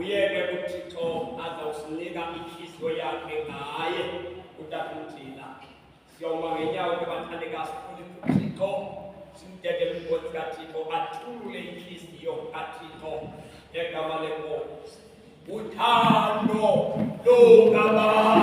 uyeke uThixo azawusinika inhliziyo yakhe ngaye utakuthina. Siyoma ngenyawo ke bathandekazi uThixo simdedele inkosi kaThixo athulule inhliziyo kaThixo ngegama lenkosi. Uthando lukaBaba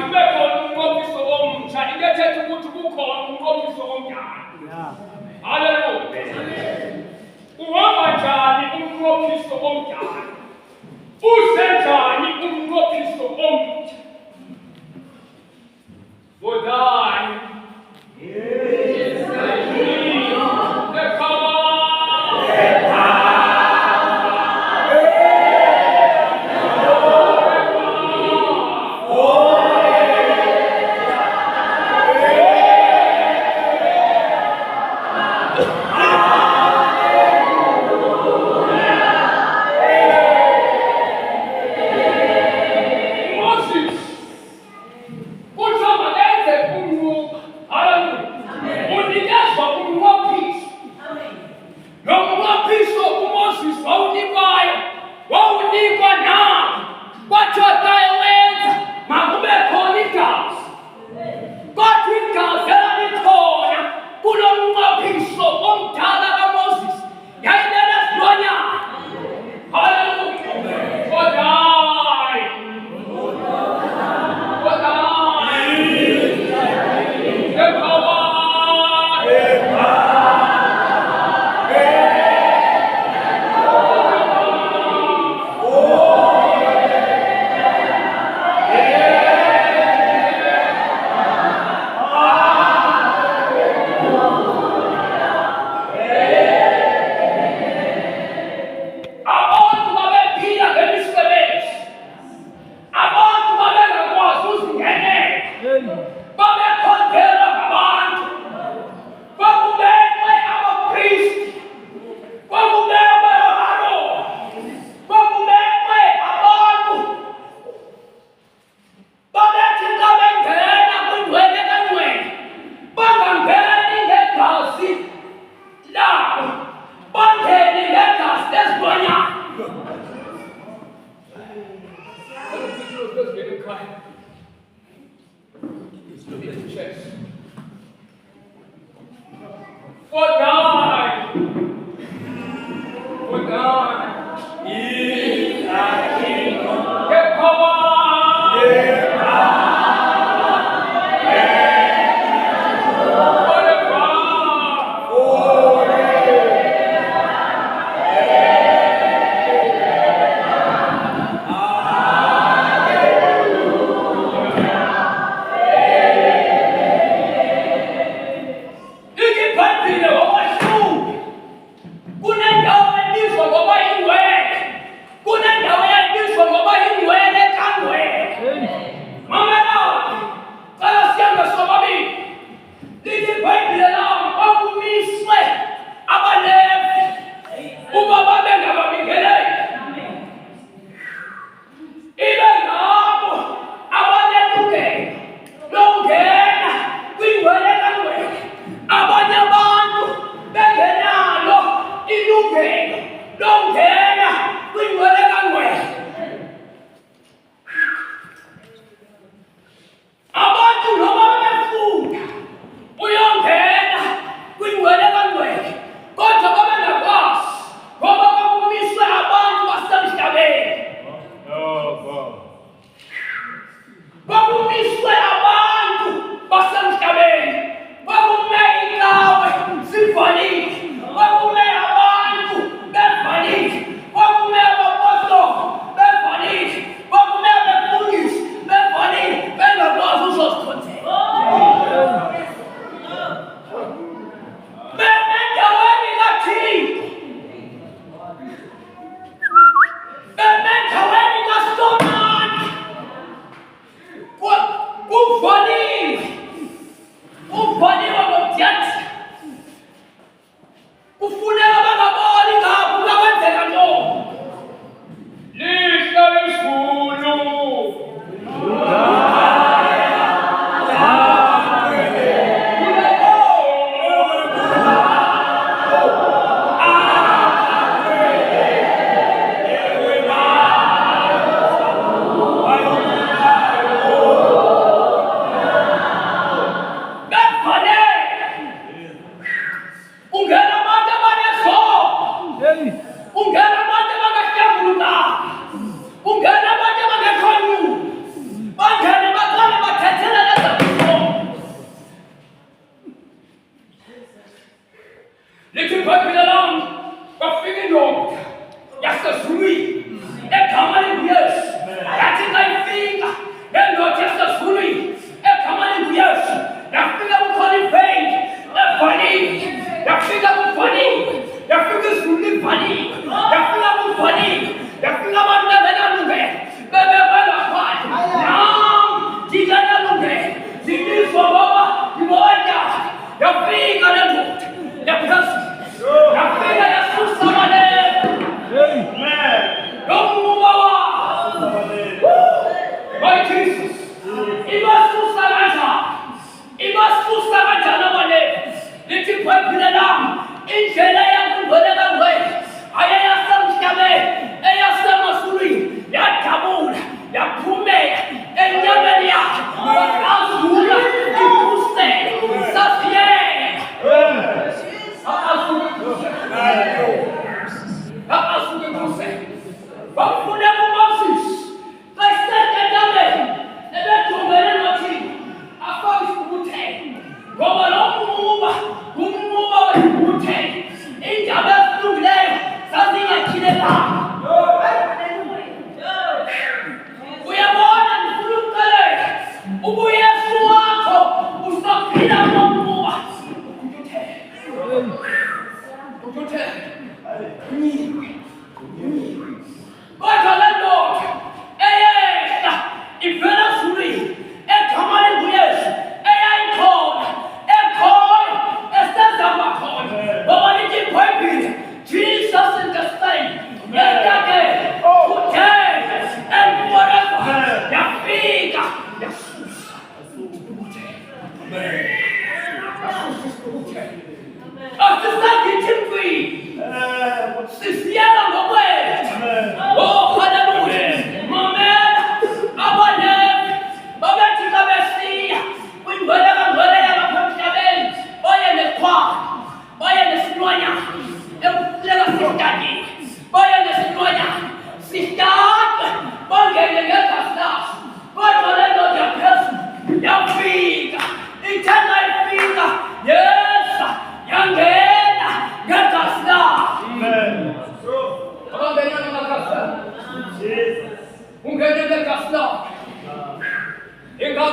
kube khona umnqophiso omtsha into ethetha ukuthi kukhona umnqophiso omdala. Haleluya. Uhamba njani umnqophiso omdala? Usenjani umnqophiso omtsha? Bodani.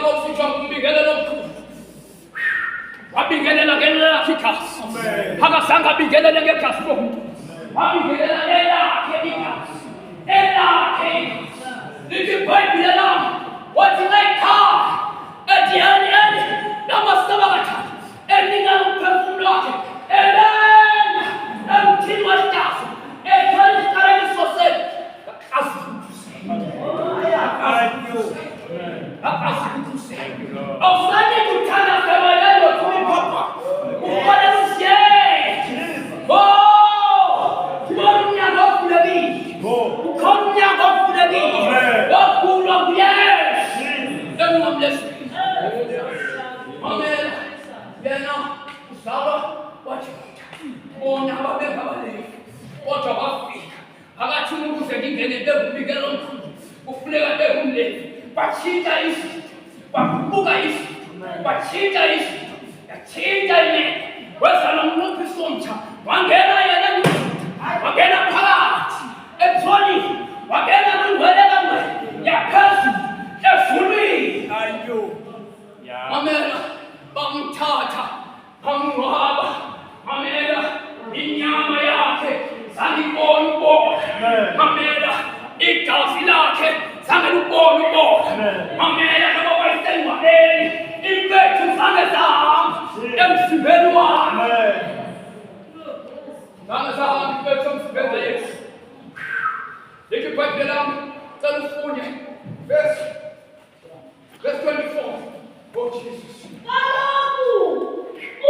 bofika kumbingelela omkhulu. Wabingelela ngelela ikhasi. Akasanga abingelele ngekhasi lomuntu. Wabingelela elakhe ikhasi. Elakhe ikhasi. Lithi iBhayibhile lami wathi ngekhaya ediyani namasaba kathathu enika umphefumulo wakhe elena emthini wesitafu ethwala isiqalekiso sethu awusane kuthanda semayelo tulipapa ukhona usiye kubona umnyango ovulekile ukhona umnyango ovulekile wakhulwa nguyesu emnqamlesini amen yena uzalwa wathi bona babengabaleki kodwa bafika akathi umuntu uze ngingene bekumbikela omkhulu kufuneka bekumlevi batshintsha izinto baguquka izinto batshintsha izinto yatshintsha imeko wezala umnqophisi omtsha wangena yena wangena phakathi ethonini wangena kwingcwele kangcwele yaphezulu evulwini mamela bamthatha bamngcwaba mamela inyama yakhe zalibona uboya mamela igazi lakhe zangelubona uboya mamela noma wayesengcwabeni impethu zange zahamba emzimbeni wakhe zange zahamba impethu emzimbeni kaYesu. Lithi iBhayibhile lami cela ufunde verse 24. Oh Jesus. Kaloku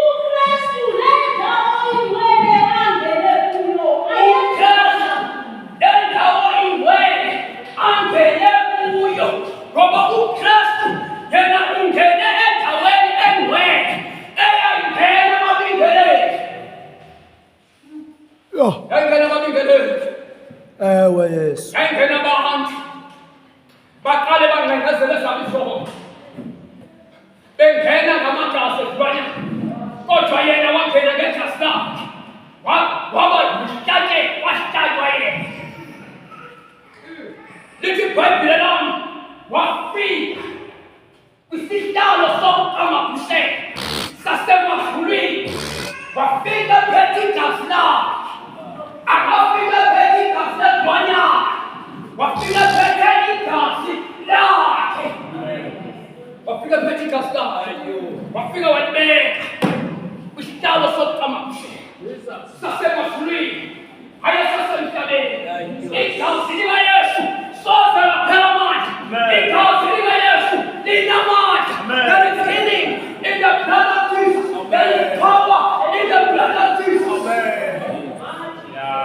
uKristu lendawo ingcwele angene kuyo lendawo ingcwele angene kuyo ngoba uKristu yena ungene endaweni engcwele eyayingena ababingeleli. Yayingena ababingeleli. Ewe Yesu. Yayingena abantu baqale bangqengezele zabo ihlobo bengena ngamagasi ezilwanyana kodwa yena wangena ngegasi lakhe waba wahlatshwa yena. Lithi iBhayibhile lami wafika kwisihlalo sokuqamabusela sasemazulwini wafika phethe igazi lakhe akafika phethe igazi lezilwanyana wafika phethe igazi lakhe wafika phethe igazi lakhe wafika walibeka kwisihlalo sokuqamabusela sasemazulwini hayi sasemhlabeni. Igazi likaYesu soze laphela amandla. Igazi likaYesu linamandla. There is healing in the blood of Jesus. There is power in the blood of Jesus.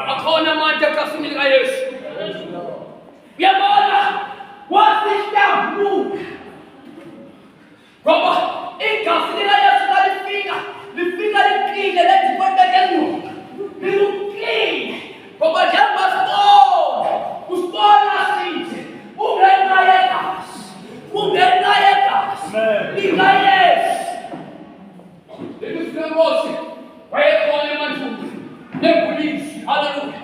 Akhona amandla egazini likaYesu. Uyabona wasihlambuka ngoba igazi likaYesu lifika liqine lethi kwentengengqondo liluqine ngoba njengoba usibona sithi ungenxa yegazi likaYesu. Lenkosi wayekhona emandulo nebulisi haleluya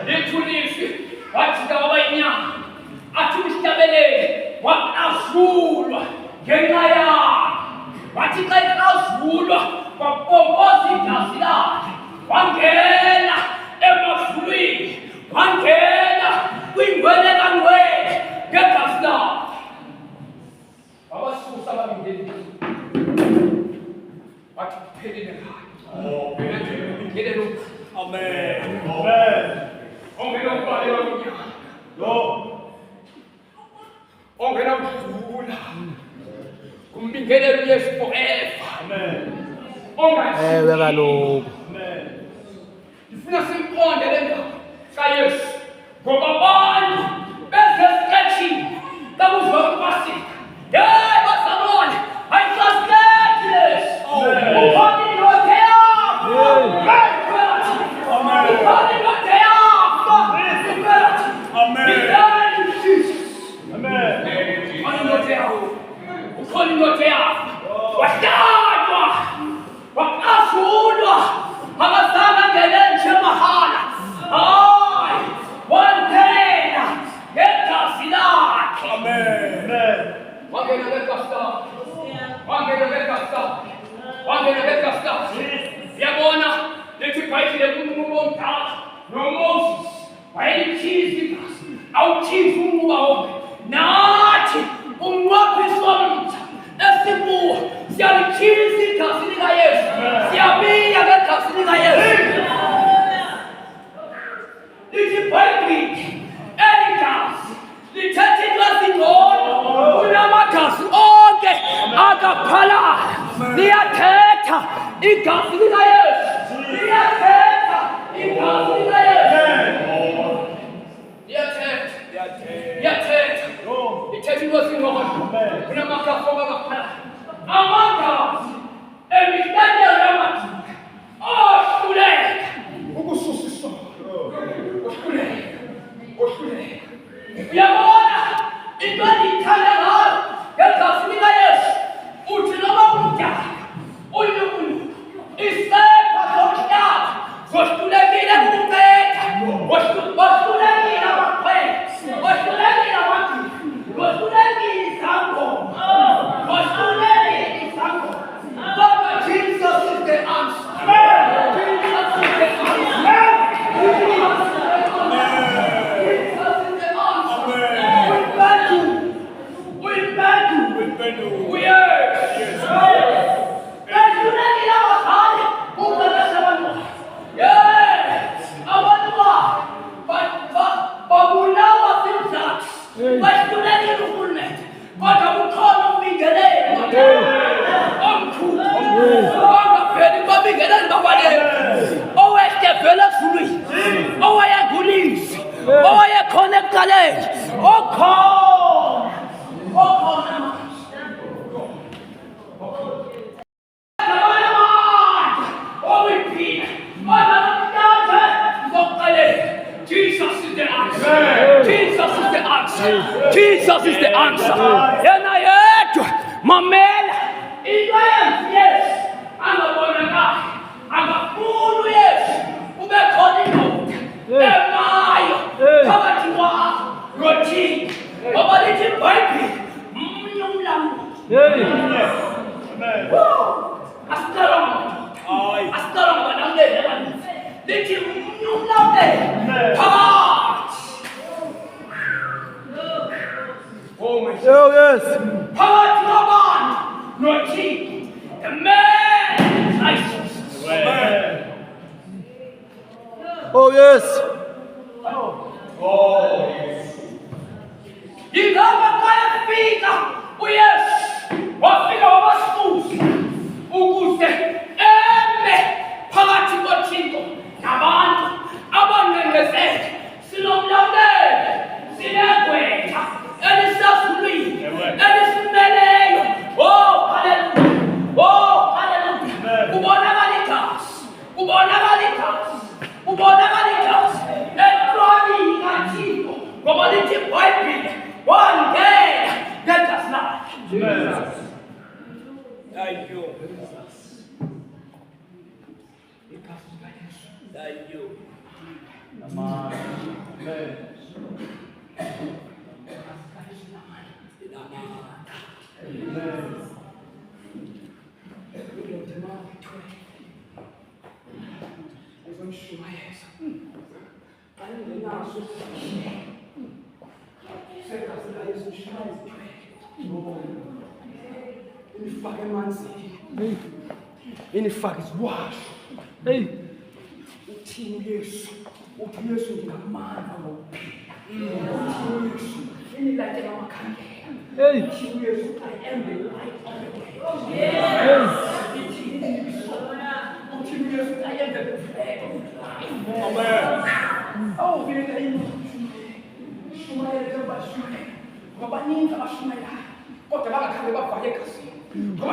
lethulisi wathi waba inyama athi isihlabelele waqazulwa ngenxa yakhe wathi xa eqazulwa wapompoza igazi lakhe wangena emazulwini wangena kwingcwele kangcwele ngegazi lakhe wabasusa ababingeleli wathi kuphelile ngayo. Amen. Ongena ukubhalelwa kwinyama ongena kudlula kumbingelela uYesu forever. Ewe kaloku. Ndifuna simqonde le ndaba kaYesu ngoba abantu bezesitretshini kakuzwe ukupasika bazalwane ayisasikethi leso ukhona indoda yakho ukhona indoda yakho ukhona indoda yakho wahlatshwa waqazulwa akazange angene nje mahala hayi wangena ngegazi lakhe wangena ngegazi lakhe no God, no Moses, wayeyichiza igazi, awuchiza umuba wonke. Nathi umnqwaphisi womtha esibuwa siyalichiza igazi likaYesu, siyabika ngegazi likaYesu. Lithi iBhayibheli eli gazi lithetha into ezingcono kunamagazi onke akaphalayo. Liyathetha igazi likaYesu, liyathetha igazi likaYesu, liyathetha lithetha into ezingcono kunamagazi onke akaphalayo. Amagazi emihlatshelo yamajuda ohluleka ukususa isono, ohluleka. Uyabona into endiyithanda ngayo ngegazi likaYesu, uthi noma umdala unyukunyuku isepha zomhlaba zohlulekile kukunceda, wohlulekile amakhwenkwe, wohlulekile amagqili, wohlulekile izangoma, wohlulekile izangoma. Kodwa Jesus is the answer. Jesus is the answer. Jesus is the answer. Yena yedwa mamela into yenzi Yesu angabonakali, angafuni uYesu ube khona indoda emayo phakathi kwakho noThixo. Ngoba lithi iBhayibheli mnye umlamuli. Asiqala ngabanamleli abaninzi. Lithi mnye umlamuli phakathi. Oh, yes. Phakathi kwabantu noThixo. The man is righteous. Oh, yes. Yingakho kayafika uYesu, wafika wabasifuza ukuze eme phakathi koThixo nabantu abancengezeke. Sinomlamuleli, sinegqwetha elisazulwini, elisimeleyo. Oh, hallelujah. Oh, hallelujah. Kubonakala igazi, kubonakala igazi, kubonakala igazi eqwabini kaThixo. Ngoba lithi iBhayibheli wangena ngegazi lakhe. Thank you. Igazi likaYesu. Thank you. Amen. Inifake isiwash. Hey. Uthini uYesu? Uthi uYesu nginamandla ngokuphila. Uthi uYesu inilayite ngamakhandlela. Hey. Uthi uYesu I am the light of the world. Yes. Uthi uYesu I am the bread of life. Amen. Oh, vile ino. Shumayela bashumela. Babaningi abashumayelayo. Kodwa bangakhange bavale egazini. Ngoba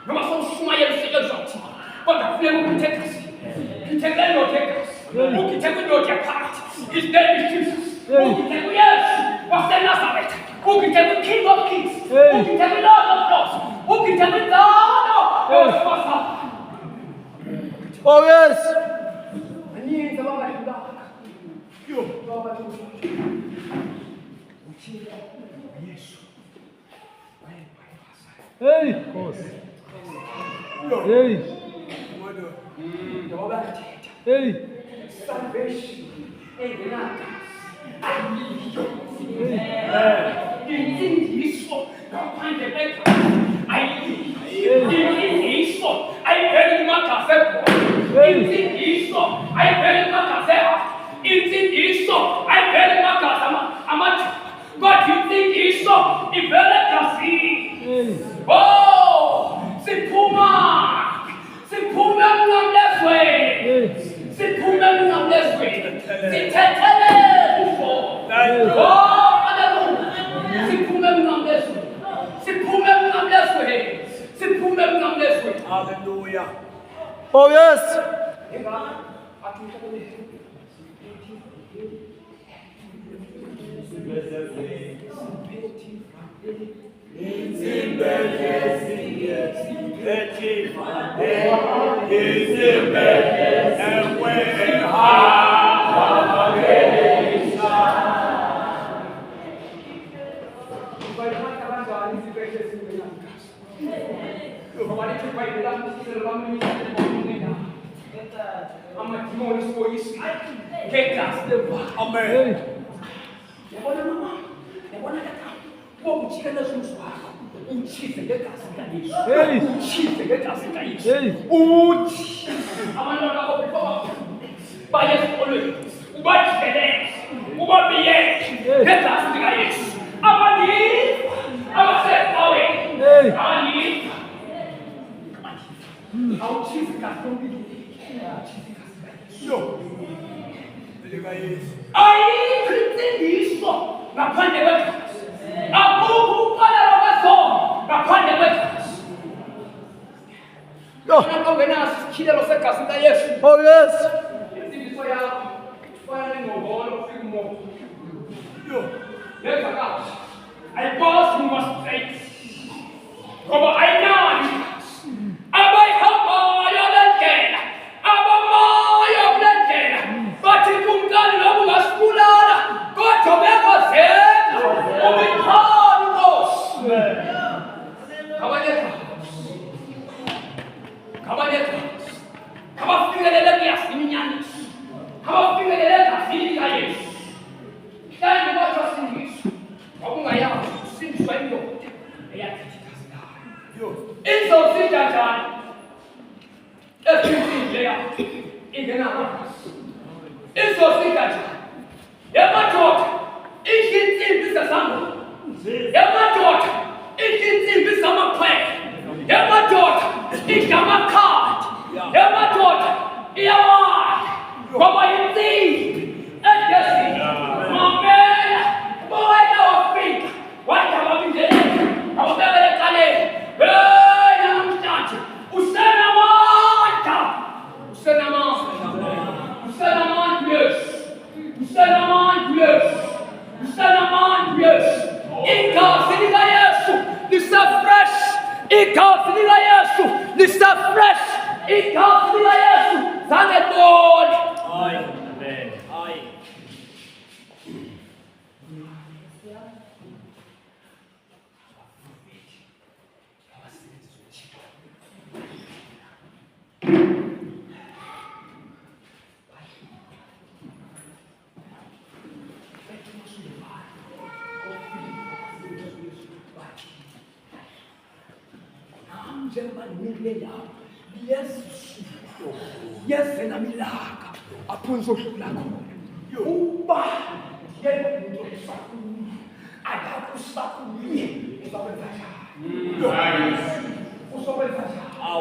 noma sowushumayela usebenza uthini. Kodwa kufuneka ukuthe egazini. Ngithekela indoda egazi. Ungitheka indoda yaphakathi. His name is Jesus. Ungitheka uYesu waseNazaretha. Ungitheka uKing of Kings. Ungitheka uLord of Lords. Ungitheka inzalo yosifazane. Oh, yes. Baningi abangadlulanga. Ngoba Yesu. Hey. Hey. Ngoba bathetha Ei. Salvation engenagazi ayiyo. Imfundiso ngaphandle kwegazi ayiyo. Imfundiso ayiveli kumagazi ebhola. Imfundiso ayiveli kumagazi ehashe. Imfundiso ayiveli kumagazi amajuba. Kodwa imfundiso ivela egazini. Oh, siphuma emnqamlezweni. Siphuma emnqamlezweni. Sithethele ufo. Oh, hallelujah. Siphuma emnqamlezweni. Siphuma emnqamlezweni. Siphuma emnqamlezweni. Hallelujah. Oh yes. Amen. Yabona mama, yabona tata. Wokujika nezumzu wakho. Uchize ngegazi likaYesu. Uchize ngegazi likaYesu. Uthi abantwana bakho before baye esikolweni. Ubajikelele. Ubabiyele ngegazi likaYesu. Abanifa abasecaweni. Abanifa. Awuchize igazi lombili. Uchize igazi likaYesu. Ayikho imfundiso ngaphandle kwegazi. Akukho ukuqala kwesono ngaphandle kwegazi. Ungenaso isikhilelo segazi likaYesu. Oh yes. Imfundiso yakho fana nengqongolo ufika umoya. Yenza kahle. Ayiphasi uma straight. Ngoba ayinani igazi. Abayihambayo le ndlela. Abamayo kule ndlela. Bathi kumkani noma ungasibulala kodwa bekozela ubikhona inkosi. Kabafikelele kuyasinyanisa. Kabafikelele egazini likaYesu. Mhlawumbe bathiwa sindiswa wawungayazi usindiswa indoda eyathatha igazi layo. Izosindwa njani? Ephintini leya ingenamagazi. Izosindwa njani? Yamadoda idla insimbi zezangoma. Yamadoda idla insimbi zamakhwele. Yamadoda idla amakhadi. Yamadoda iyawala ngoba insimbi egazini. Mamela boyena wafika wajaba indlela awubekele eqaleni. Hey namhlanje usenamandla. Usenamandla Yesu. Usenamandla Yesu. Usenamandla Yesu. Igazi likaYesu lisafresh. Igazi likaYesu lisafresh. Igazi likaYesu zangetoli. Amen. Amen. Njengoba nimile lapho yeze namilaka aphonso lakho uba yebo sakhulu akakusakhulu uzokwenza njani uzokwenza njani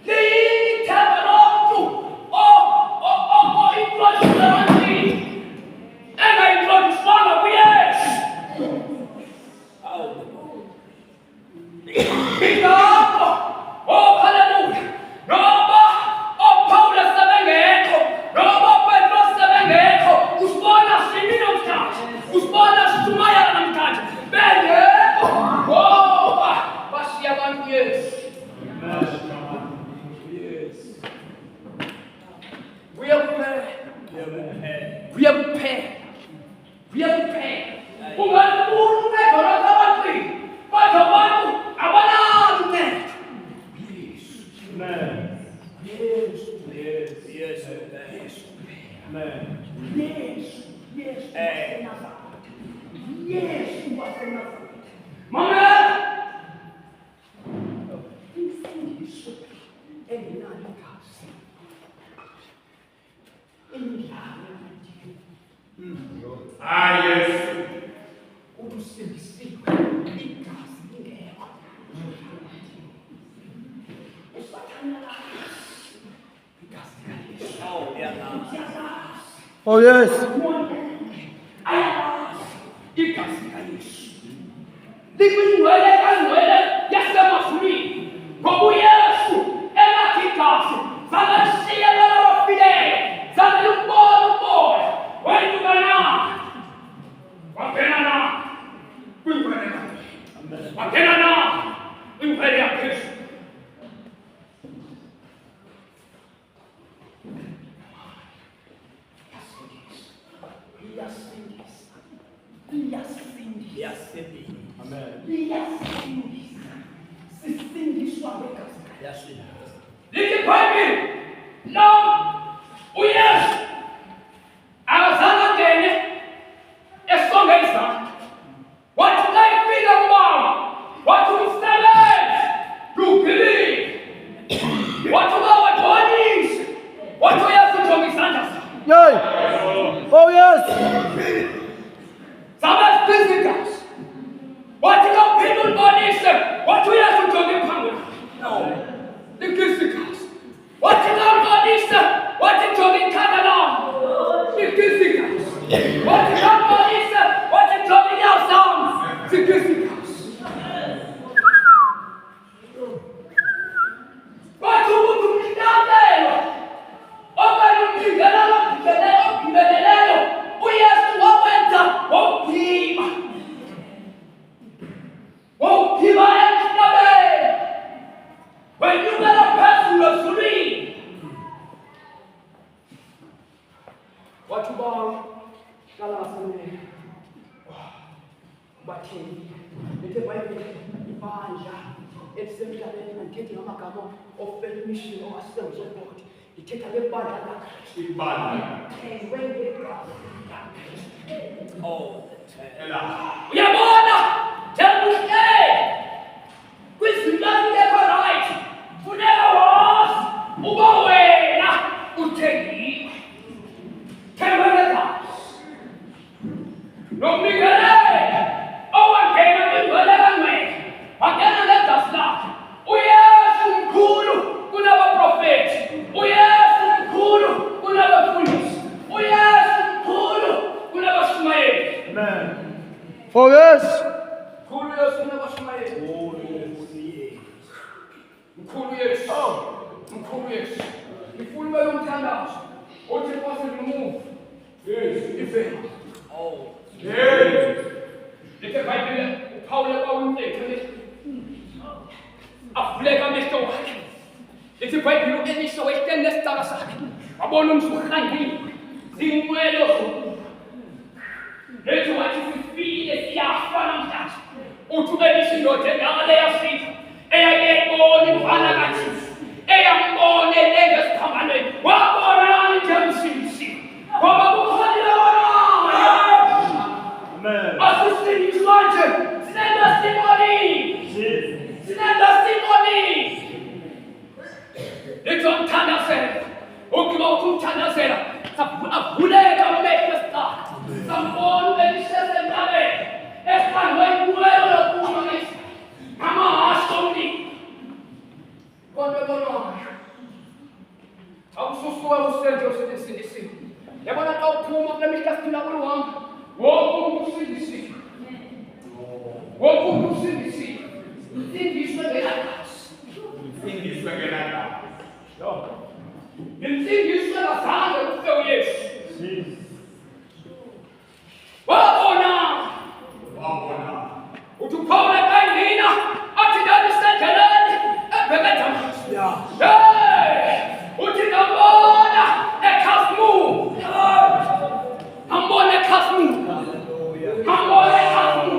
lithaba lomuntu introduce engayintroducewanga kuYesu. Ingakho, oh hallelujah, noma Paulus sebengekho, noma Petros sebengekho, usibona sini namhlanje, usibona sijumayela namhlanje, bengekho, ngoba bashiya abantu Yesu. Oh yes. Igazi likaYesu likuyingcwele kangcwele yasemazulwini ngoba uYesu elathi igazi zalishiya labafileyo zalilumbona umoya wenyuka na wangena na kwingcwele kaNkulunkulu wangena na kwingcwele yaphezulu. Sisindiswa ngegazi. Lithi iBhayibheli lo uYesu akazange angene esonge izandla. Wathi xa efika kubaba wathi umsebenzi lugilile. Wathi ukawabonise. Wathi uYesu ujonga izandla zakhe. Yay. Oh yes. Zabasiphizikazi. Wathi kawuphinde ulibonise. Wathi uYesu ujonga iphambi lakhe. Liphizikazi. Wathi kawulibonise. Wathi jonga ikhanda lakhe. Liphizikazi. Wathi kawulibonise. Wathi jonga inyawo zami. Liphizikazi. Wathi ukuthi umhlalelo okanye umbingelelo uYesu wawenza wokuphima. Wokuphima emhlabeni. Wenyukela phezulu ezulwini. Wathi ubaba qala ngasemnene. Batheni. Lithi iBhayibheli ibandla elisemhlabeni mandithethi ngamagama ofela imishini ongasenzobodi. Lithetha lebandla lakhe. Uyabona njengokuhle kwizinto ezingekho right funeka wazi uba wena uthengiwe. Themba ngegazi nomnikeleli owangena kwingcwele kaNgcwele wangena ngegazi lakhe. uYesu mkhulu kunabaprofethi. uYesu mkhulu kunabafundisi. uYesu mkhulu kunabashumayeli. Oh yes. Mkhulu Yesu kunabashumayeli. Mkhulu Yesu. Mkhulu Yesu. Ngifuna ube nomthandazo othi kwase ngimuva. Yes, ifema. Yes. Lithi iBhayibheli uPawule kwawumthetho avuleka amehlo wakhe. Lithi iBhayibheli u-Elisha wehleli nesitaka sakhe wabona umsuhangile zinqwelo zokufa. Lithi wathi sifile siyafa namhlanje. Uthi u-Elisha indoda engaka yafika eyayibona imvana kaThixo eyambona engesiphambano wabona njengomsindisi ngoba kukhona wona. Asisindiswa nje sinendasimoni. Lithi wamthandazela. Ugqiba ukumthandazela avuleka amehlo esitaka. Sambona uElisha esentabeni esiphandwe inqwelo yokufa ngeSirayi ngamahashe omlilo. Kodwa ebonwayo akususuka kusenzo osebesindisiwe. Yabona xa uphuma kule mihla siphila kulo wonke wonke umuntu usindisiwe. Wonke umuntu usindisiwe. Sindiswe ngelagazi. Imsindiso engazange kufe uYesu. Wabona. Uthi uPawule xa engena athi ndandisendleleni ebheke eDamaseko. Uthi ndambona eKhasimu. Ambona eKhasimu. Ambona eKhasimu.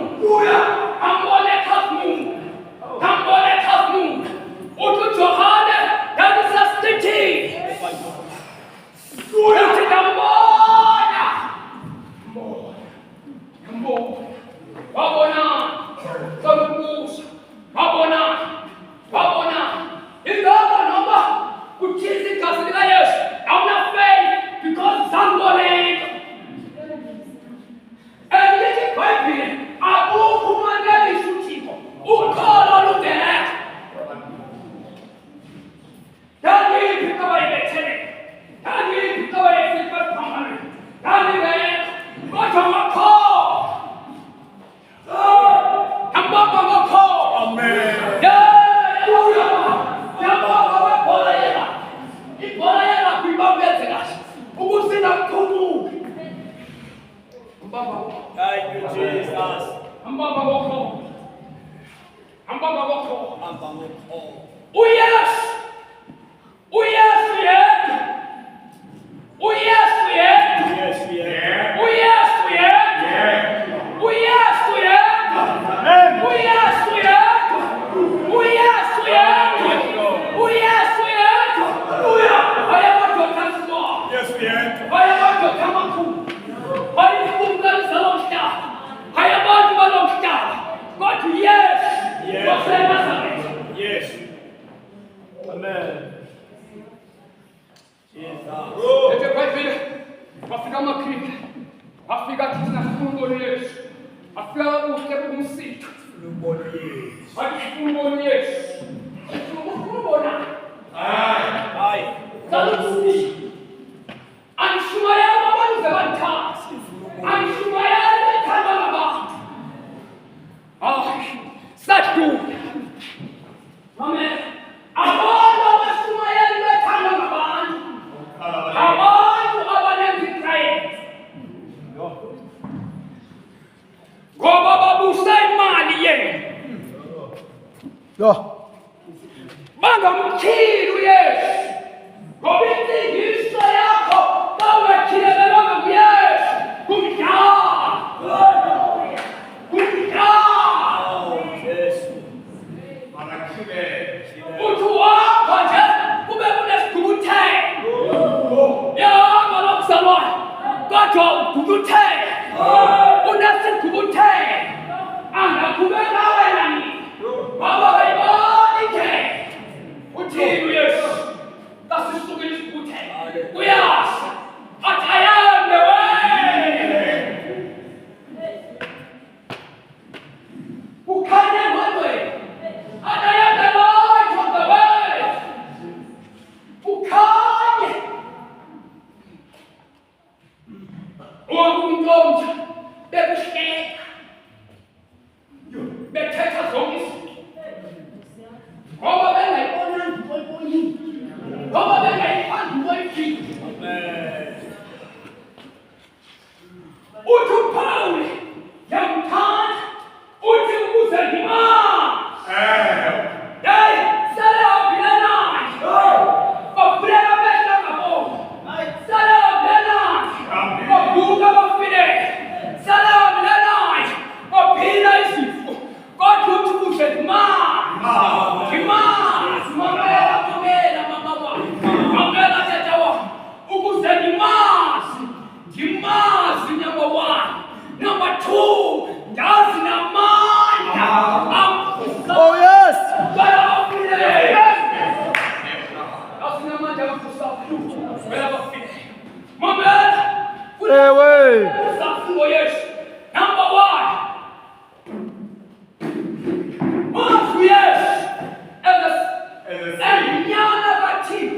Ambona eKhasimu. Ambamoko. Ambamoko. Oh yes! Oh yes, we had! Oh yes, we had! Yes, we are. Oh yes, we had! Oh yes, we had! Oh yes, we had! Oh yes, we had! Oh yes, we had! Oh yeah! I am what you're talking about. Yes, we are. I am what you're talking about. I am who God is alone star. I am what you alone star. But yes! Yes. What's the matter? Yes. Amen. Jesus. Ece Pai, Afrika makri, Afrika tina fungonies, Afrika uste kumsit, Luboni. Adi fungonies, fungona, Ai. kalusi, Anshumaya mama zavanta, Anshumaya tanda mama, satu, Amen. Abona Anshumaya tanda mama. Abantu abanemzitraye ngoba babusa imali yenu Yo. bangamkhili uyesu ngoba insindiso yakho bawuyakhilelelanga kuyesu kumdala Yes. uthi wakho nje kube kunesigubuthe yahamba lokuzalwana kodwa ugubuthe unesigubuthe angaqhubeka wena ni baba bayiboni ke uthini uyesu kasisukile isigubuthe uyazi athi ayambe wena ukhanya ngqondweni atayambe lotho ngewena ukhanye owakumntomja bekuhleka bethetha zonke izinto ngoba bengayibonanga into oyibonile ngoba bengayifandi into oyifile Amen. uthi uPawuli yamthanda uthi ukuze ndimazi hey sale awubhila naye bavulela amehlo angaboni sale awubhila naye bavuka bafile sale awubhila naye baphila izifo kodwa uthi ukuze ndimazi mamela mama wami mamela tata wami ukuze ndimazi number one. Number two, ndazi namandla Oh yes. Hey, way. Number one. Must yes. And nyana batik.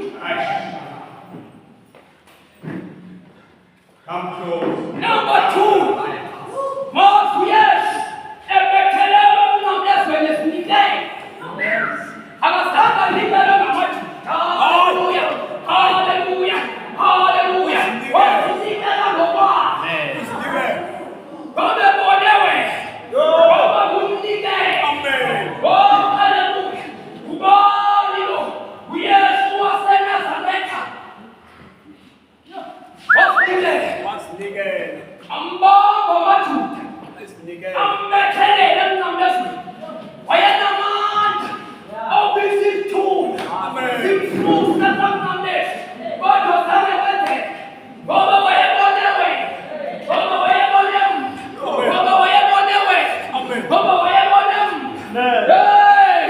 Come close. Number two. Must yes. And betelero namdas when it's midday. Abasanga libero ngamati. Hallelujah. Hallelujah. Hallelujah. Wasikala ngoba. Baba bonewe. Baba kunike. Amen. Oh, hallelujah. Kubalilo. Uyesu waseNazaretha. Wasikile. Once again. Ambamba majuda. Once again. Ambethelele namdasu. Wayenamandla. Awubisithuna. Amen. Simfusa namnamdeshi. Kodwa zange wenzeke. Ngoba wayebonewe. Ngoba wayebone mntu. Ngoba wayebone wena. Amen. Ngoba wayebone mntu. Hey!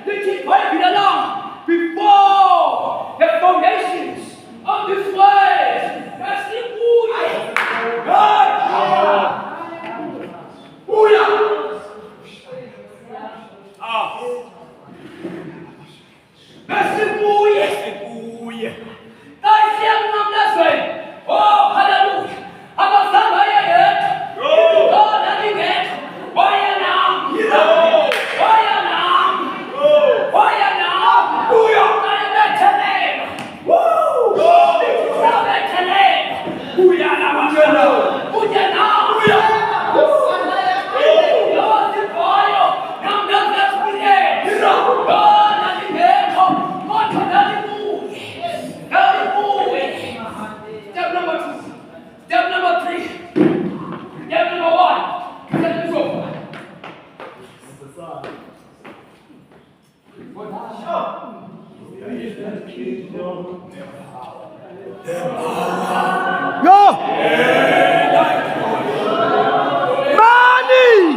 Lithi wayebila long before the foundations of this world. Yasikuye. Hey! Uya! Ah. Yasikuye. Hallelujah. Oh, hallelujah. Abasanga yedwa. Oh, nandingekho. Waya nami. Waya nami. Waya nami. Ayebethelele. Woo! Ayebethelele. Uya nami. Uya nami. Yosiboyo. Namdazesibiyele. Yo! Money!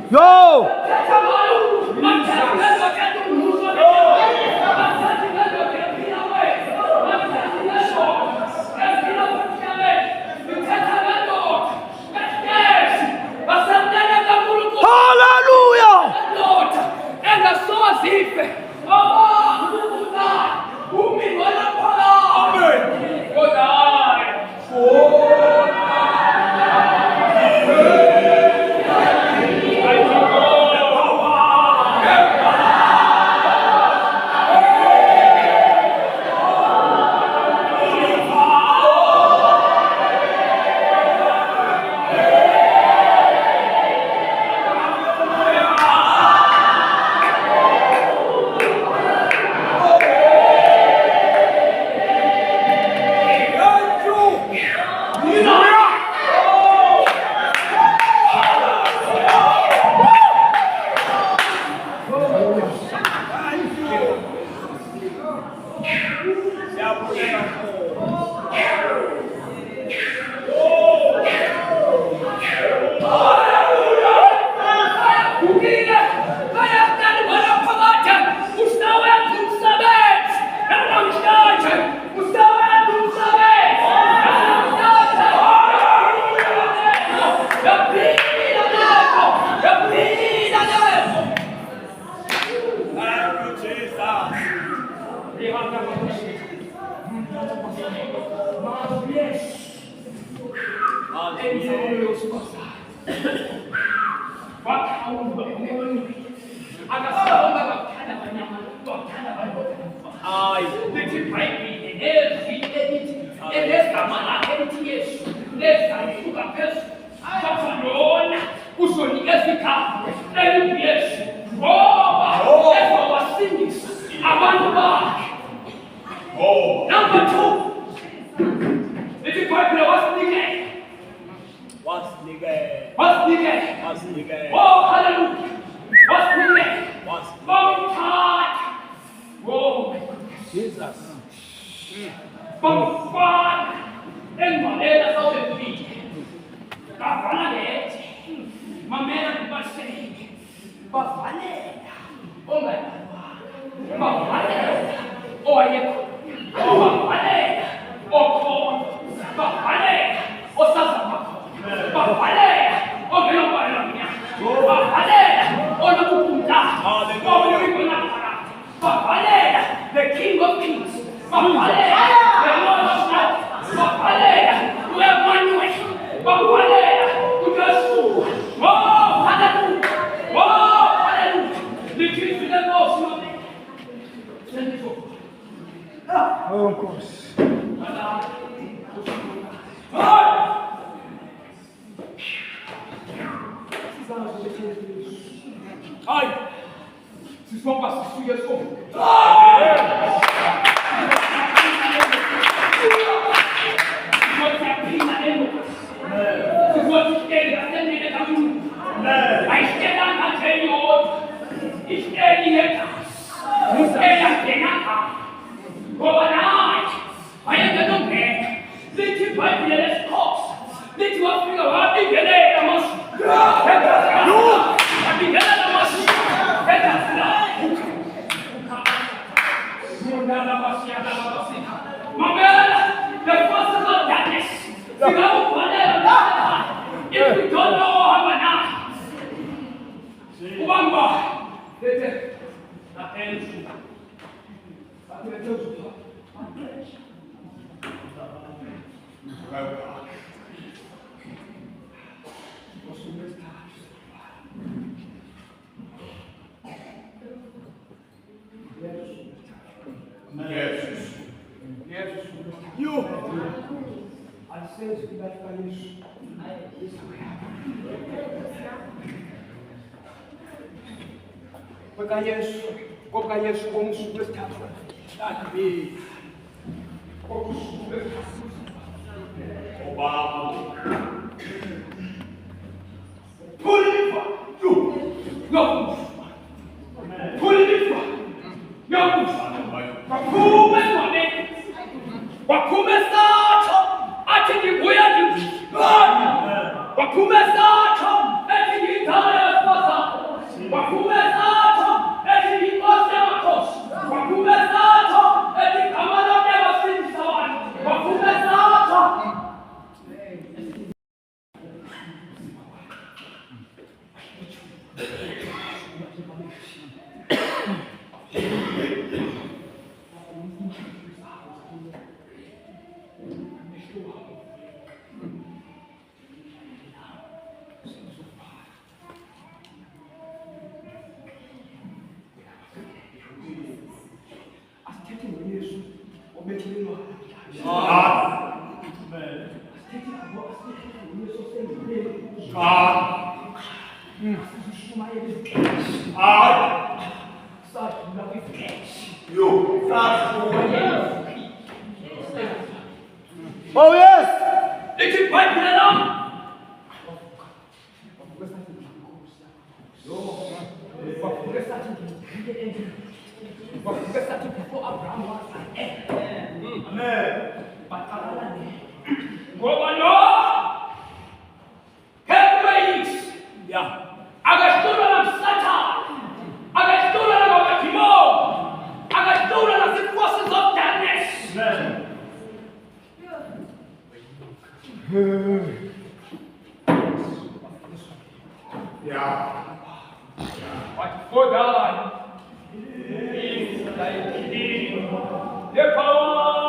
Yo! Hallelujah! Number two, little boy, what's the name? What's the game? What's the name? What's the game? Oh, hallelujah. What's the name? What's the Long time. Oh, Jesus. Bang fan. En manera sobre ti. Cafanagete. Mamera di Barsei. Bafanera. Oh, my God. Bafanera. Oh, I am. Oh, Bafanera. Oh, corn. Bafanera. Oh, Sasa. Bafanera. Oh, que no vale la mía. Bafanera. Oh, no pupunta. Oh, no pupunta. Bafanera. The King of Kings. Bafanera. The Lord of Lords. Bafanera. We have one way. Bafanera. We just fool. Oh, hallelujah. Oh, hallelujah. The King of the Lord. Send it over. Oh, of course. Aïe! Ce soir, parce que je suis à If we don't know how we're not, one more. Kwa Yesu umsubiri Amém. Oh yes! Iki pai pula What for God? Is thy king, the power,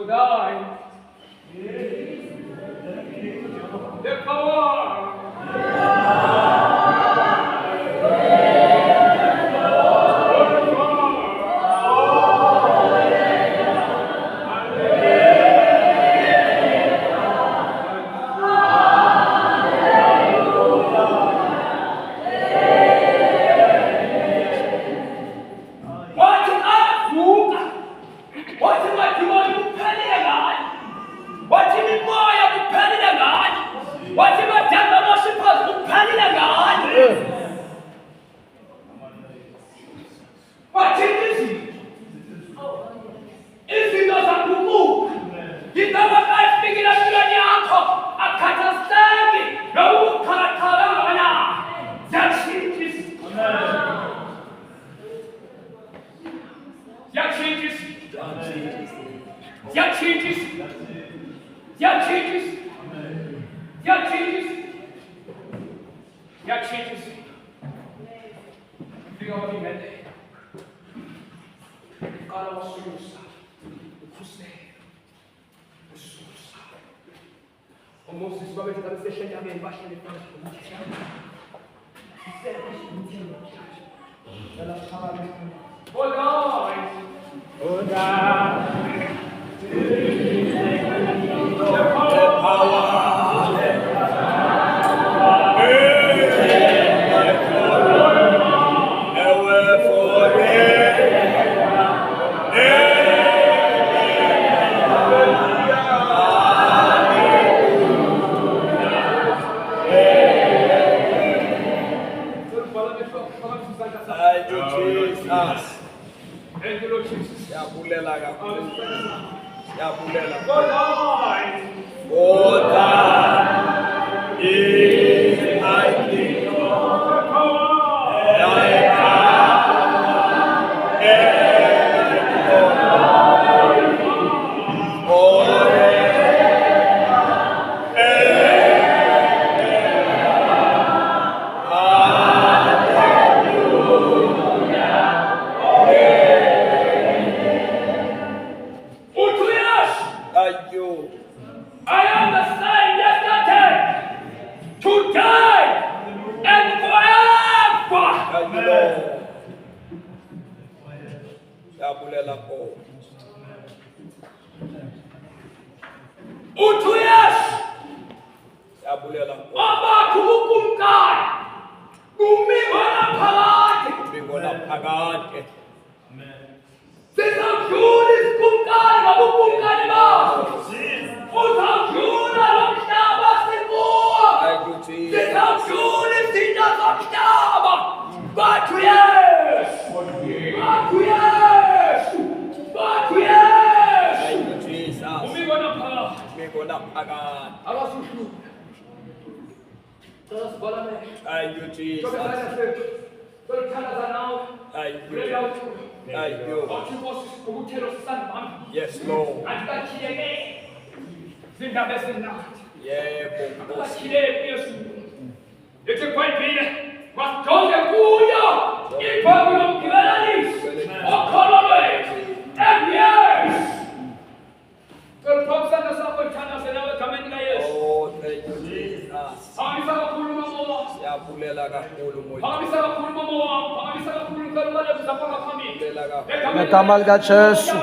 would I, the power, Ziyatshintshisa. Ziyatshintshisa. Ziyatshintshisa. Ziyatshintshisa. Ufika kwabingele. Uqala wasulusa. Ukhusela. Ususa. OMoses babethi babeseshenyameni bashele phansi. Oh Lord. Oh God. The power. Yes, Lord. Ngegama likaJesu.